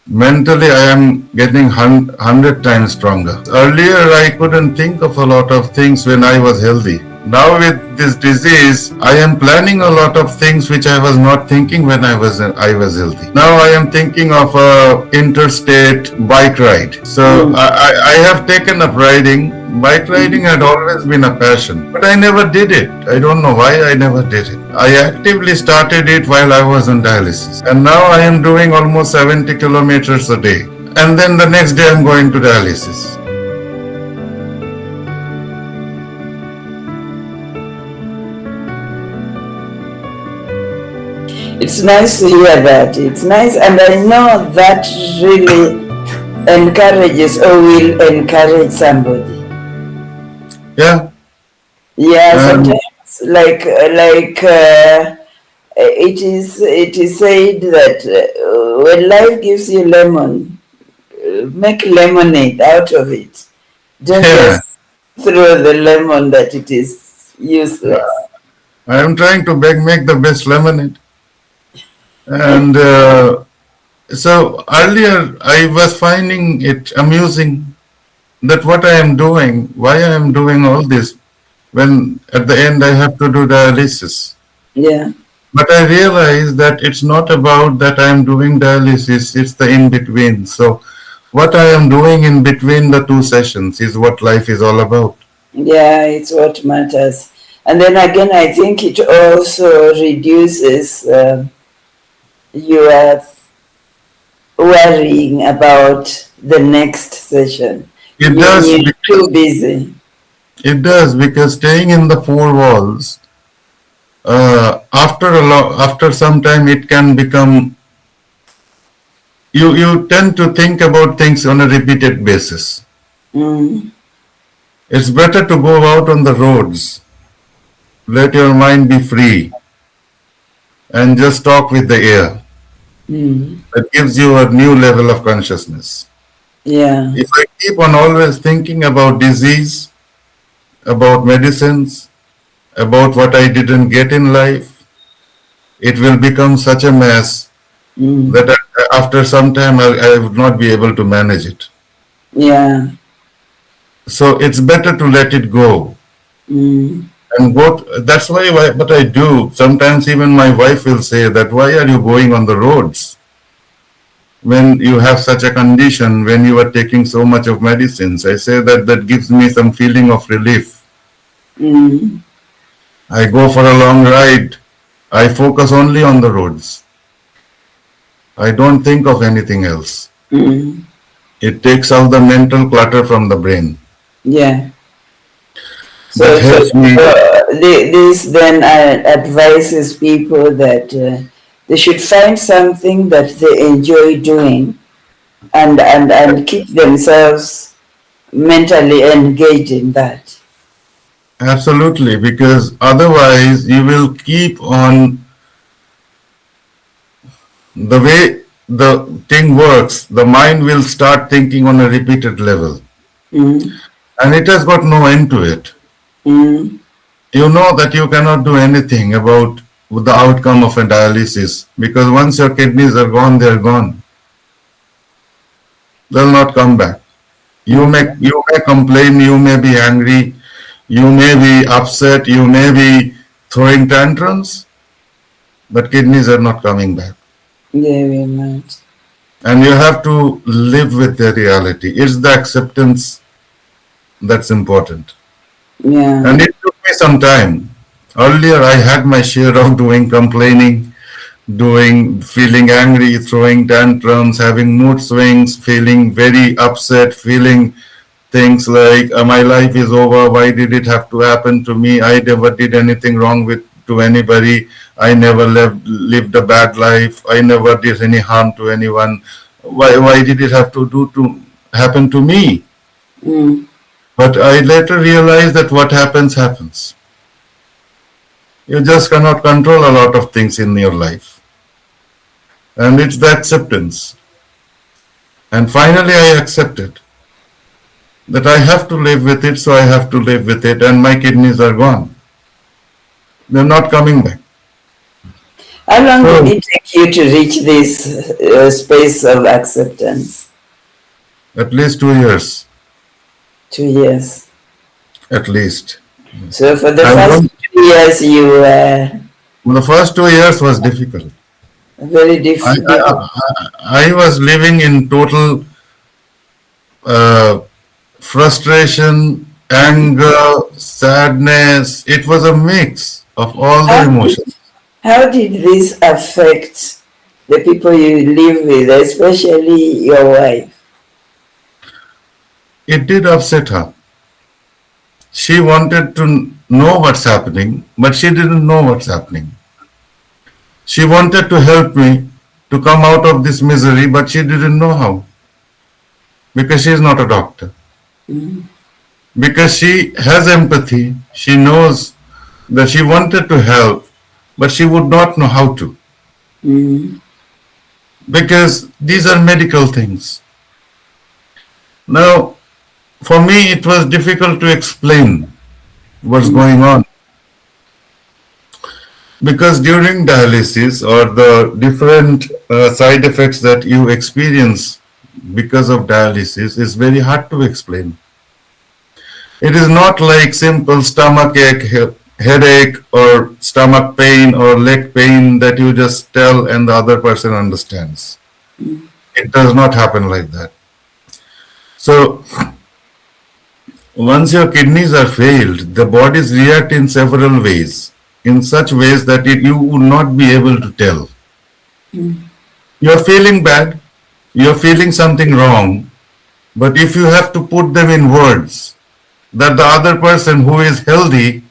Mentally, I am getting 100 times stronger. Earlier, I couldn't think of a lot of things when I was healthy. Now, with this disease, I am planning a lot of things which I was not thinking when I was healthy. Now, I am thinking of a interstate bike ride. So, Mm. I have taken up riding. Bike riding had always been a passion, but I never did it. I don't know why I never did it. I actively started it while I was on dialysis, and now I am doing almost 70 kilometers a day. And then the next day I'm going to dialysis. It's nice to hear that. It's nice, and I know that really encourages or will encourage somebody. Yeah, Yeah, and sometimes it is said that when life gives you lemon, make lemonade out of it. Don't yeah, just throw the lemon that it is useless. I am trying to make the best lemonade. And so earlier I was finding it amusing that what I am doing, why I am doing all this, when at the end I have to do dialysis. Yeah. But I realize that it's not about that I am doing dialysis, it's the in between. So, what I am doing in between the two sessions is what life is all about. Yeah, it's what matters. And then again, I think it also reduces your worrying about the next session. It does, You're too busy. it does because staying in the four walls, after some time, it can become you tend to think about things on a repeated basis. Mm, It's better to go out on the roads, let your mind be free, and just talk with the air. mm, That gives you a new level of consciousness. yeah, If I keep on always thinking about disease, about medicines, about what I didn't get in life, it will become such a mess mm, that after some time I would not be able to manage it. yeah, So it's better to let it go. mm, And that's why what I do. Sometimes even my wife will say that why are you going on the roads when you have such a condition, when you are taking so much of medicines? I say that gives me some feeling of relief. mm, I go for a long ride. I focus only on the roads. I don't think of anything else. mm, It takes out the mental clutter from the brain. yeah. That So helps me. this then advises people that they should find something that they enjoy doing and keep themselves mentally engaged in that. Absolutely, because otherwise you will keep on the way the thing works, the mind will start thinking on a repeated level. Mm, And it has got no end to it. mm, You know that you cannot do anything about the outcome of a dialysis because once your kidneys are gone, they're gone. They'll not come back. okay. You may complain, you may be angry, you may be upset, you may be throwing tantrums, but kidneys are not coming back. Yeah, we might. And you have to live with the reality. It's the acceptance that's important. Yeah. And it took me some time. Earlier, I had my share of doing complaining, feeling angry, throwing tantrums, having mood swings, feeling very upset, feeling things like my life is over. Why did it have to happen to me? I never did anything wrong to anybody. I never lived a bad life. I never did any harm to anyone. Why did it have to happen to me? Mm, But I later realized that what happens happens. You just cannot control a lot of things in your life. And it's the acceptance. And finally, I accepted that I have to live with it, so I have to live with it, and my kidneys are gone. They're not coming back. How long did So it take you to reach this space of acceptance? at least 2 years, 2 years. at least. So for the I first was, 2 years, you were the first 2 years was difficult. very difficult. I was living in total uh, frustration, anger, sadness. It was a mix of all the How did, emotions. how did this affect the people you live with, especially your wife? It did upset her. She wanted to know what's happening, but she didn't know what's happening. She wanted to help me to come out of this misery, but she didn't know how because she is not a doctor. Mm. Because she has empathy, she knows that she wanted to help, but she would not know how to Mm. because these are medical things. Now, for me, it was difficult to explain what's Mm. going on because during dialysis or the different side effects that you experience because of dialysis is very hard to explain. It is not like simple stomach ache, headache, or stomach pain or leg pain that you just tell and the other person understands. It does not happen like that. So, once your kidneys are failed, the bodies react in several ways, in such ways that you would not be able to tell. You're feeling bad, you're feeling something wrong, but if you have to put them in words that the other person who is healthy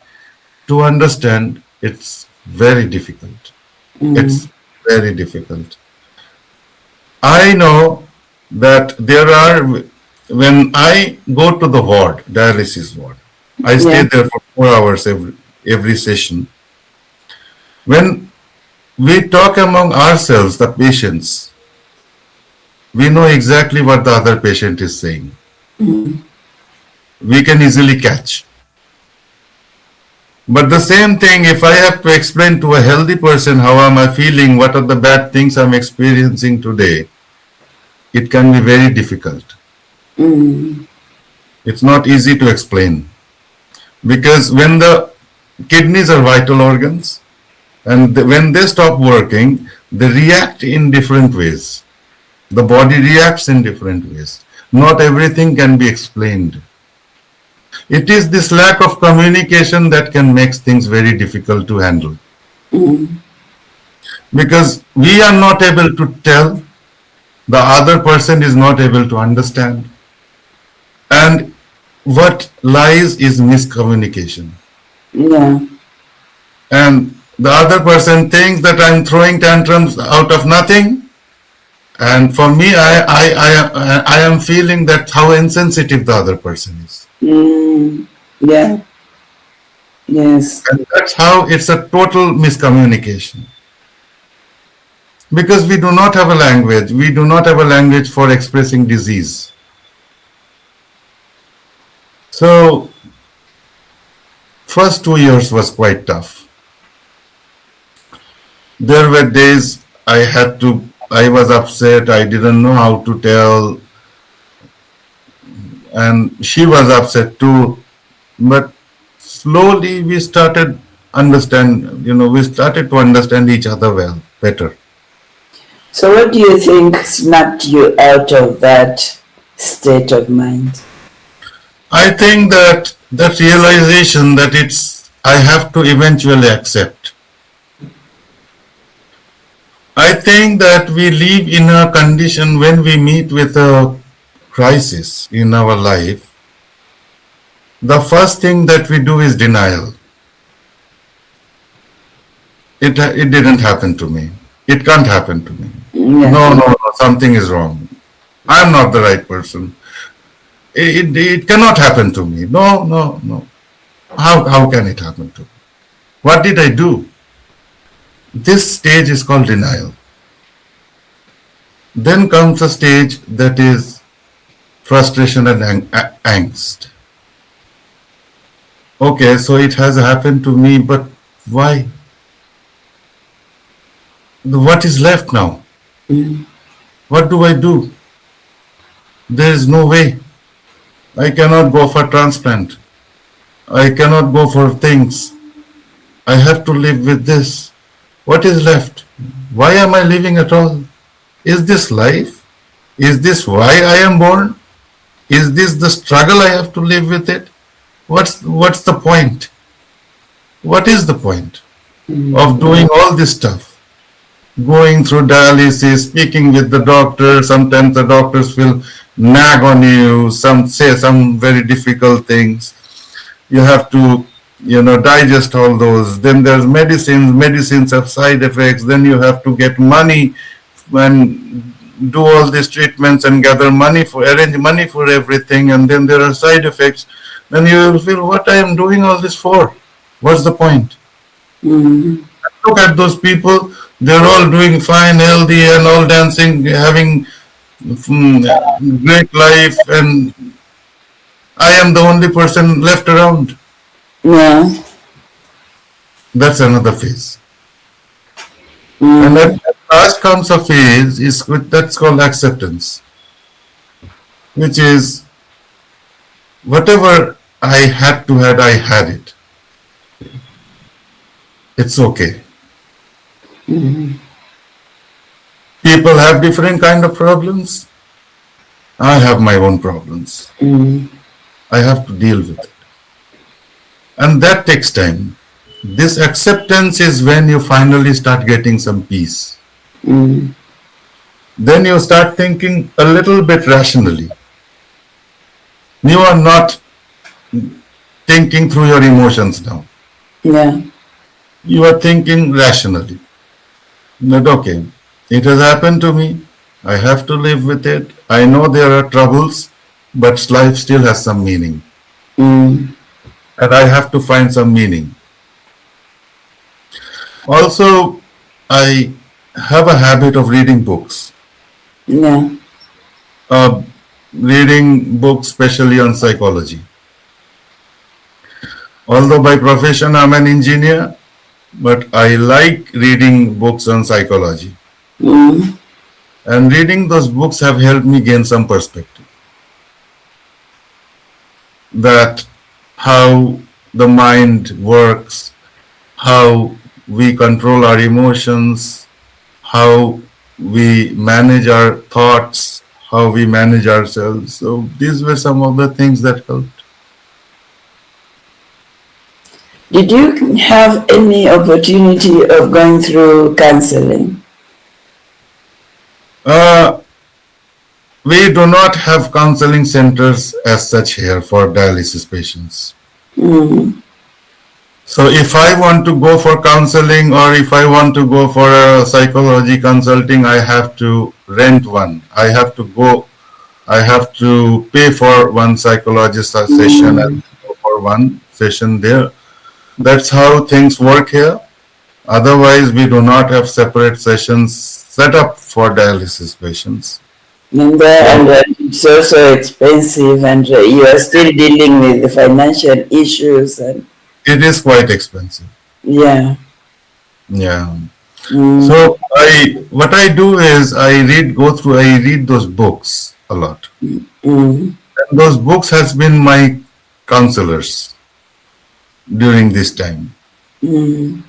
to understand, it's very difficult. It's Mm. very difficult. I know that there are, when I go to the ward, dialysis ward, I stay Yeah. there for 4 hours every session. When we talk among ourselves, the patients, we know exactly what the other patient is saying. We can easily catch. But the same thing, if I have to explain to a healthy person how am I feeling, what are the bad things I'm experiencing today, it can be very difficult. Mm. It's not easy to explain because when the kidneys are vital organs and when they stop working, they react in different ways. The body reacts in different ways. Not everything can be explained. It is this lack of communication that can make things very difficult to handle Mm. because we are not able to tell, the other person is not able to understand, and what lies is miscommunication. Yeah. And the other person thinks that I'm throwing tantrums out of nothing, and for me, I am feeling that how insensitive the other person is. Mm. Yeah. Yes. And that's how it's a total miscommunication. Because we do not have a language. We do not have a language for expressing disease. So, first 2 years was quite tough. There were days I was upset, I didn't know how to tell, and she was upset too. But slowly we started to understand each other better. So, what do you think snapped you out of that state of mind? I think that that realization that I have to eventually accept. I think that we live in a condition when we meet with a crisis in our life, the first thing that we do is denial. It didn't happen to me. It can't happen to me. Yeah. No, no, no, something is wrong. I'm not the right person. It cannot happen to me. No, no, no. How can it happen to me? What did I do? This stage is called denial. Then comes a stage that is frustration and angst. Okay, so it has happened to me, but why? what is left now? Mm. What do I do? There is no way. I cannot go for transplant. I cannot go for things. I have to live with this. What is left? Why am I living at all? Is this life? Is this why I am born? Is this the struggle I have to live with it? What's the point? What is the point of doing all this stuff? Going through dialysis, speaking with the doctor. Sometimes the doctors will nag on you, some say some very difficult things. You have to, digest all those. Then there's medicines. Medicines have side effects. Then you have to get money and do all these treatments and gather money arrange money for everything. And then there are side effects. Then you will feel, what I am doing all this for? What's the point? Mm. Look at those people. They're all doing fine, healthy, and all dancing, having great life, and I am the only person left around. Yeah. That's another phase. Mm. And at last comes a phase that's called acceptance, which is whatever I had to had, I had it. It's okay. Mm. People have different kind of problems. I have my own problems. Mm. I have to deal with it. And that takes time. This acceptance is when you finally start getting some peace. Mm. Then you start thinking a little bit rationally. You are not thinking through your emotions now. Yeah. You are thinking rationally. That okay, it has happened to me. I have to live with it. I know there are troubles, but life still has some meaning. Mm. And I have to find some meaning. Also, I have a habit of reading books. Yeah. Uh, Reading books, especially on psychology. Although by profession I'm an engineer, but I like reading books on psychology. Mm. And reading those books have helped me gain some perspective. That how the mind works, how we control our emotions, how we manage our thoughts, how we manage ourselves. So these were some of the things that helped. Did you have any opportunity of going through counseling? We do not have counseling centers as such here for dialysis patients. Mm. So if I want to go for counseling or if I want to go for a psychology consulting, I have to rent one. I have to pay for one psychologist session and Mm. go for one session there. That's how things work here. Otherwise, we do not have separate sessions set up for dialysis patients. And it's also expensive, and you are still dealing with the financial issues, and It is quite expensive. yeah. Yeah. Mm. So what I do is I read those books a lot. Mm. And those books has been my counselors during this time. Mm.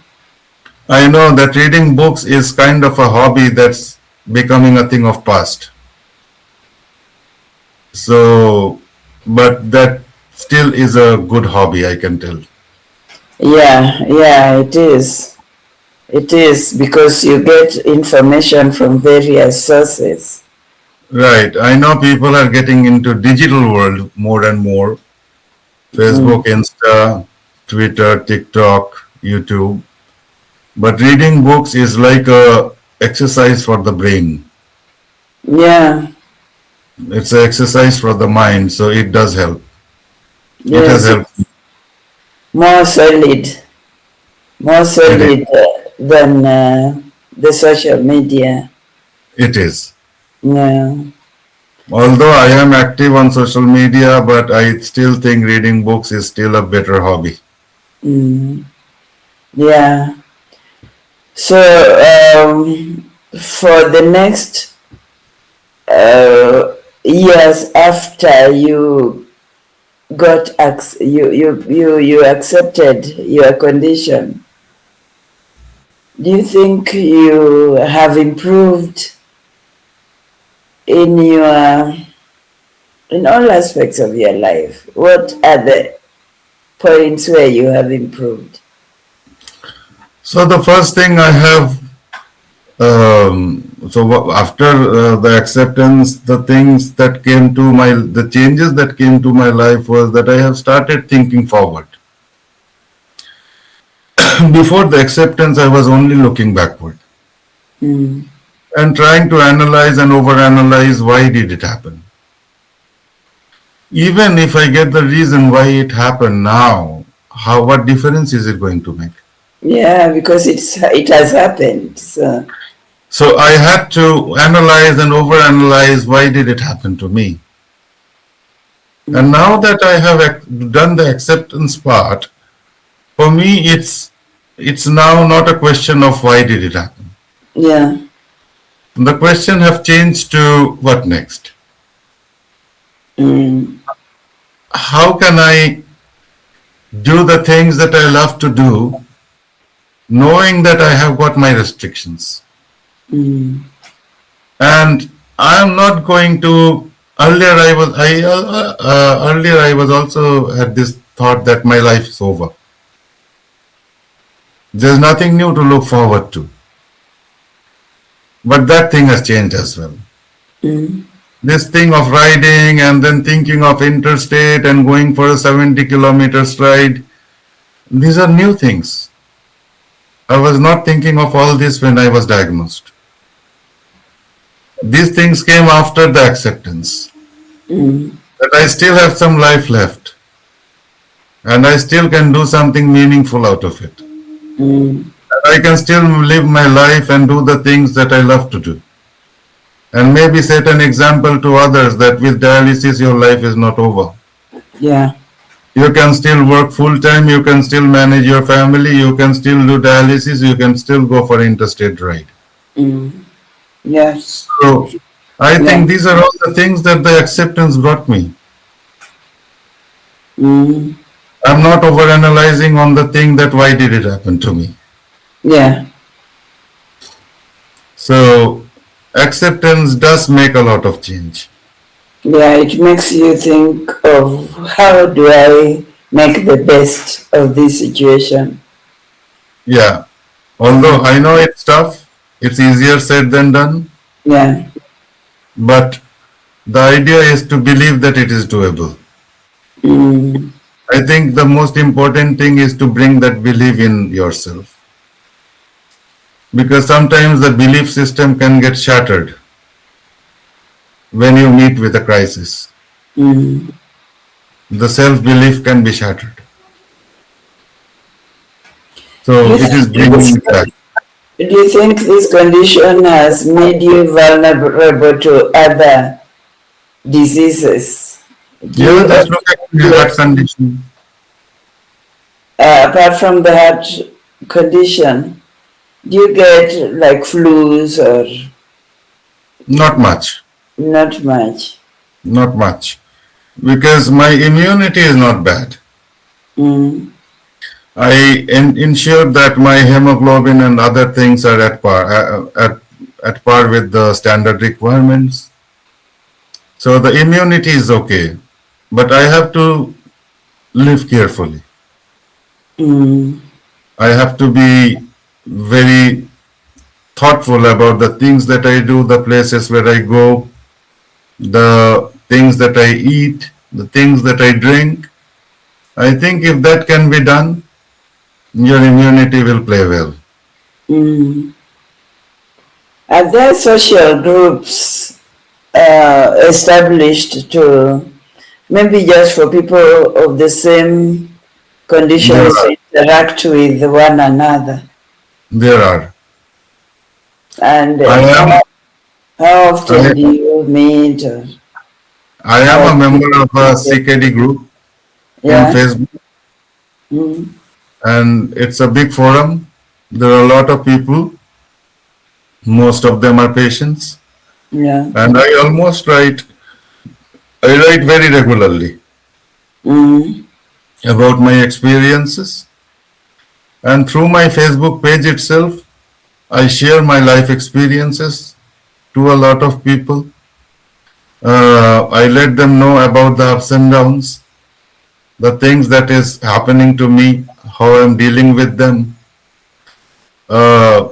I know that reading books is kind of a hobby that's becoming a thing of past. So, but that still is a good hobby, I can tell. Yeah, yeah, it is. It is because you get information from various sources. Right. I know people are getting into digital world more and more. Mm. Facebook, Insta, Twitter, TikTok, YouTube. But reading books is like a exercise for the brain. Yeah, It's an exercise for the mind, so it does help. It has yes, helped. more solid, more It is. solid than the social media. It is. Yeah. Although I am active on social media, but I still think reading books is still a better hobby. Mm. Yeah. So for the next years after you you accepted your condition, do you think you have improved in your in all aspects of your life? What are the points where you have improved? So the first thing I have, after the acceptance, the things that came to the changes that came to my life was that I have started thinking forward. Before the acceptance, I was only looking backward Mm. and trying to analyze and overanalyze why did it happen. Even if I get the reason why it happened now, what difference is it going to make? Yeah, because it has happened. So So I had to analyze and overanalyze why did it happen to me. And mm. now that I have done the acceptance part, for me it's now not a question of why did it happen. Yeah. The question have changed to what next? Mm. How can I do the things that I love to do, knowing that I have got my restrictions? Mm. And I am not going to. Earlier I was also had this thought that my life is over. There's nothing new to look forward to. But that thing has changed as well. Mm. This thing of riding and then thinking of interstate and going for a 70 kilometers ride, these are new things. I was not thinking of all this when I was diagnosed. These things came after the acceptance. Mm. That I still have some life left and I still can do something meaningful out of it. Mm. And I can still live my life and do the things that I love to do. And maybe set an example to others that with dialysis your life is not over. Yeah. You can still work full time, you can still manage your family, you can still do dialysis, you can still go for interstate ride. Mm. Yes. So I Yeah. think these are all the things that the acceptance brought me. Mm. I'm not overanalyzing on the thing that why did it happen to me. Yeah. So acceptance does make a lot of change. Yeah. It makes you think of how do I make the best of this situation. Yeah. Although Mm. I know it's tough, it's easier said than done, Yeah. but the idea is to believe that it is doable. Mm. I think the most important thing is to bring that belief in yourself. Because sometimes the belief system can get shattered when you meet with a crisis. Mm. The self belief can be shattered. Do So you it is think bringing this, it back. do you think this condition has made you vulnerable to other diseases? Do Yeah, you just look at my heart get, condition. apart from the heart condition, do you get like flus or Not much. not much? Not much. Because my immunity is not bad. Mm. I ensure that my hemoglobin and other things are at par with the standard requirements. So the immunity is okay, but I have to live carefully. Mm. I have to be very thoughtful about the things that I do, the places where I go, the things that I eat, the things that I drink. I think if that can be done, your immunity will play well. Mm. Are there social groups established to maybe just for people of the same There conditions are, to interact with one another? there are. And I am, how I, often do you meet? Or I am how a often member do of you a get? CKD group in Yeah? Facebook, Mm. and it's a big forum. There are a lot of people, most of them are patients, Yeah. and I write very regularly Mm. about my experiences, and through my Facebook page itself, I share my life experiences to a lot of people. I let them know about the ups and downs, the things that is happening to me, how I'm dealing with them. Uh,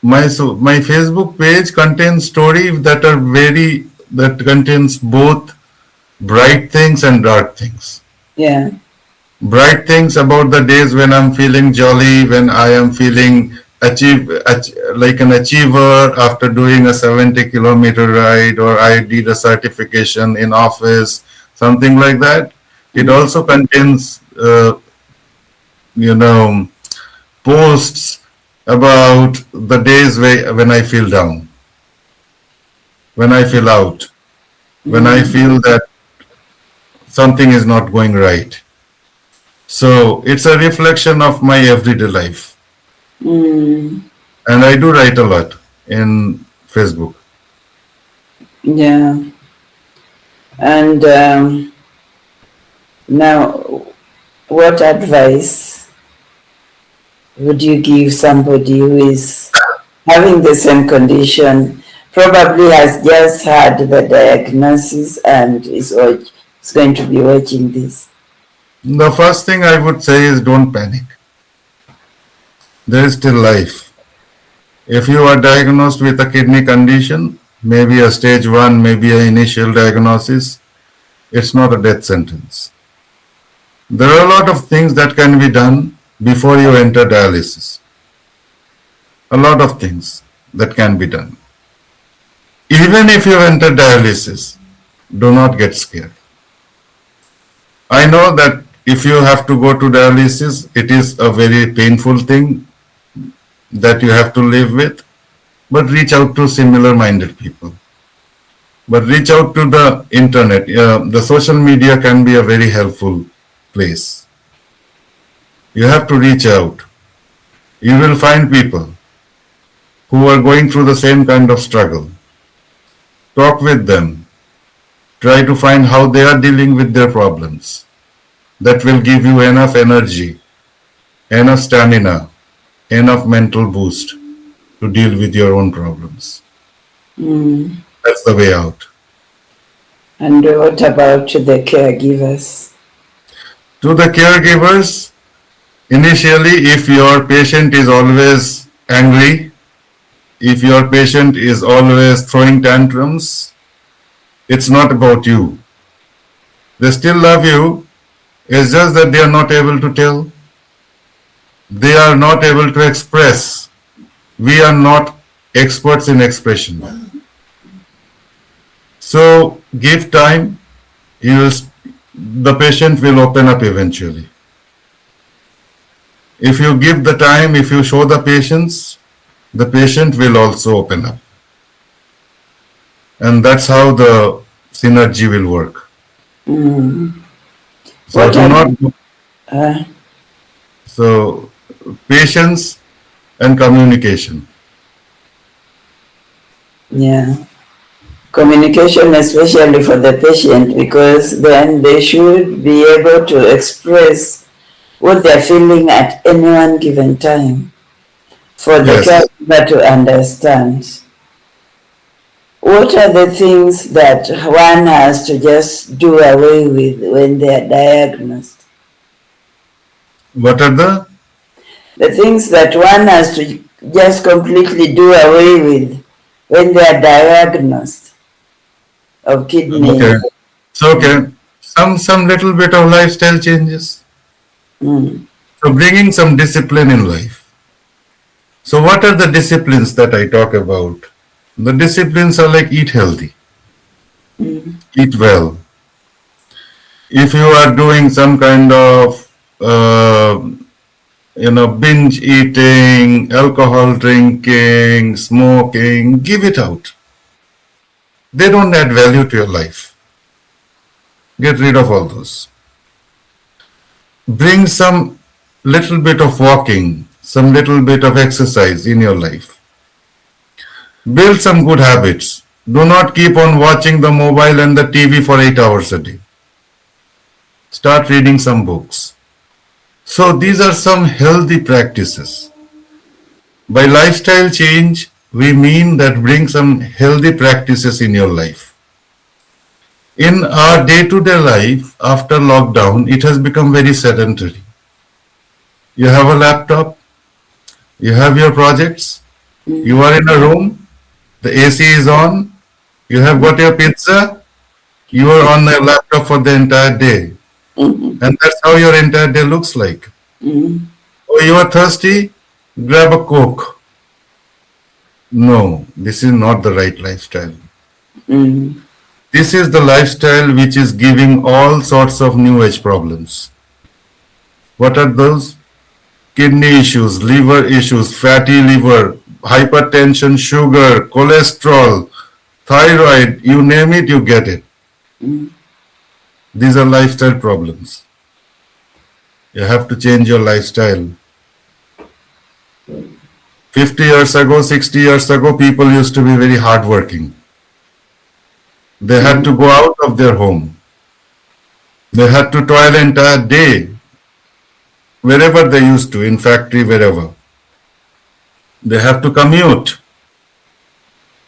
my Facebook page contains stories that contains both bright things and dark things. Yeah. Bright things about the days when I'm feeling jolly, when I am feeling like an achiever after doing a 70-kilometer ride, or I did a certification in office, something like that. It Mm. also contains, you know, posts about the days when I feel down, when I feel out, when I Mm. feel that something is not going right. So it's a reflection of my everyday life. Mm. And I do write a lot in Facebook. Yeah. And now, what advice would you give somebody who is having the same condition, probably has just had the diagnosis and is going to be watching this? The first thing I would say is don't panic. There is still life. If you are diagnosed with a kidney condition, maybe a stage 1, maybe an initial diagnosis, it's not a death sentence. There are a lot of things that can be done before you enter dialysis. A lot of things that can be done. Even if you enter dialysis, do not get scared. I know that if you have to go to dialysis, it is a very painful thing that you have to live with, but reach out to similar minded people. But reach out to the internet. The social media can be a very helpful place. You have to reach out. You will find people who are going through the same kind of struggle. Talk with them. Try to find how they are dealing with their problems. That will give you enough energy, enough stamina, enough mental boost to deal with your own problems. Mm. That's the way out. And what about the caregivers? To the caregivers, initially, if your patient is always angry, if your patient is always throwing tantrums, it's not about you. They still love you, it's just that they are not able to tell, they are not able to express. We are not experts in expression. So give time, you will, the patient will open up eventually. If you give the time, if you show the patient will also open up. And that's how the synergy will work. Mm. So What do are not, uh, so patience and communication. yeah, communication, especially for the patient, because then they should be able to express what they're feeling at any one given time for the Yes. caregiver to understand. What are the things that one has to just do away with when they are diagnosed? What are the? The things that one has to just completely do away with when they are diagnosed of kidney. Okay. So okay. Some little bit of lifestyle changes. Mm. So bringing some discipline in life. So what are the disciplines that I talk about? The disciplines are like eat healthy, Mm. eat well. If you are doing some kind of binge eating, alcohol drinking, smoking, give it out. They don't add value to your life. Get rid of all those. Bring some little bit of walking, some little bit of exercise in your life. Build some good habits. Do not keep on watching the mobile and the TV for 8 hours a day. Start reading some books. So these are some healthy practices. By lifestyle change, we mean that bring some healthy practices in your life. In our day-to-day life, after lockdown, it has become very sedentary. You have a laptop, you have your projects, you are in a room, the AC is on, you have got your pizza, you are on a laptop for the entire day. Mhm. And that's how your entire day looks like. Mhm. Oh, you are thirsty? Grab a Coke. No, this is not the right lifestyle. Mhm. This is the lifestyle which is giving all sorts of new age problems. What are those? Kidney issues, liver issues, fatty liver, hypertension, sugar, cholesterol, thyroid, you name it, you get it. Mhm. These are lifestyle problems. You have to change your lifestyle. 50 years ago, 60 years ago, people used to be very hardworking. They had to go out of their home. They had to toil entire day wherever they used to, in factory, wherever. They have to commute.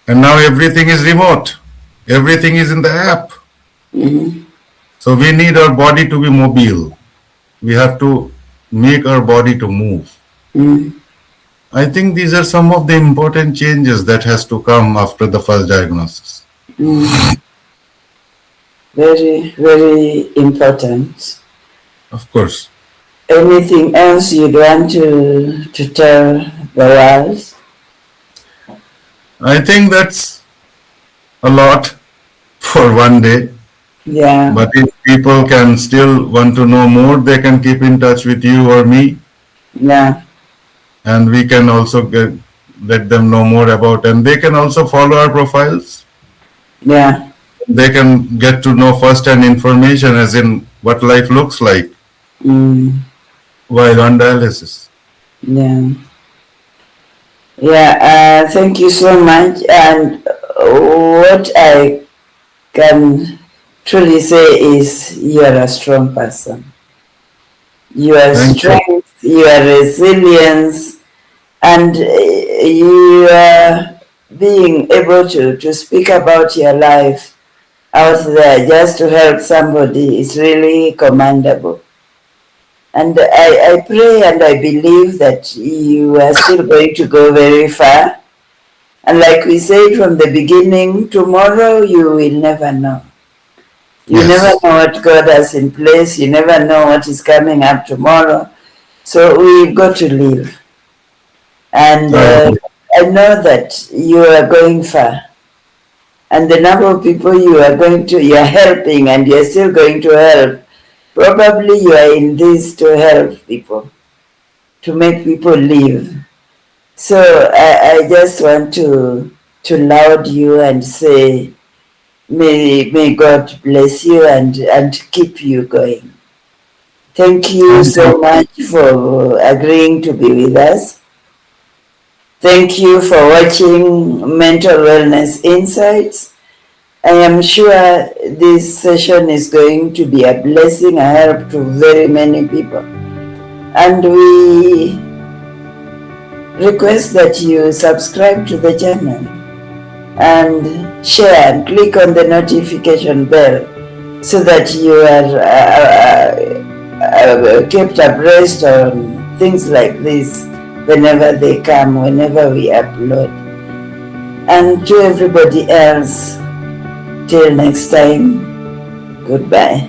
And now everything is remote. Everything is in the app. Mhm. So we need our body to be mobile. We have to make our body to move. Mhm. I think these are some of the important changes that has to come after the first diagnosis. Mhm. Very, very important. Of course. Anything else you'd want to tell the world? I think that's a lot for one day. Yeah, But if people can still want to know more, they can keep in touch with you or me, yeah, and we can also let them know more about, and they can also follow our profiles. yeah. They can get to know first-hand information, as in what life looks like Mm, while on dialysis. yeah. Yeah, thank you so much. And what I can truly say is you are a strong person. Your Thank you. strength, your resilience, and you are being able to speak about your life out there just to help somebody is really commendable. And I pray and I believe that you are still going to go very far. And like we said from the beginning, tomorrow you will never know. You never Yes. know what God has in place. You never know what is coming up tomorrow. So we've got to live. And I agree. I know that you are going far. And the number of people you are helping and you're still going to help. Probably you are in this to help people, to make people live. So I just want to laud you and say, may God bless you and keep you going. Thank you Thank you. so much for agreeing to be with us. Thank you for watching Mental Wellness Insights. I am sure this session is going to be a blessing, a help to very many people. And we request that you subscribe to the channel and share and click on the notification bell so that you are kept abreast on things like this whenever they come, whenever we upload. And to everybody else, till next time, goodbye.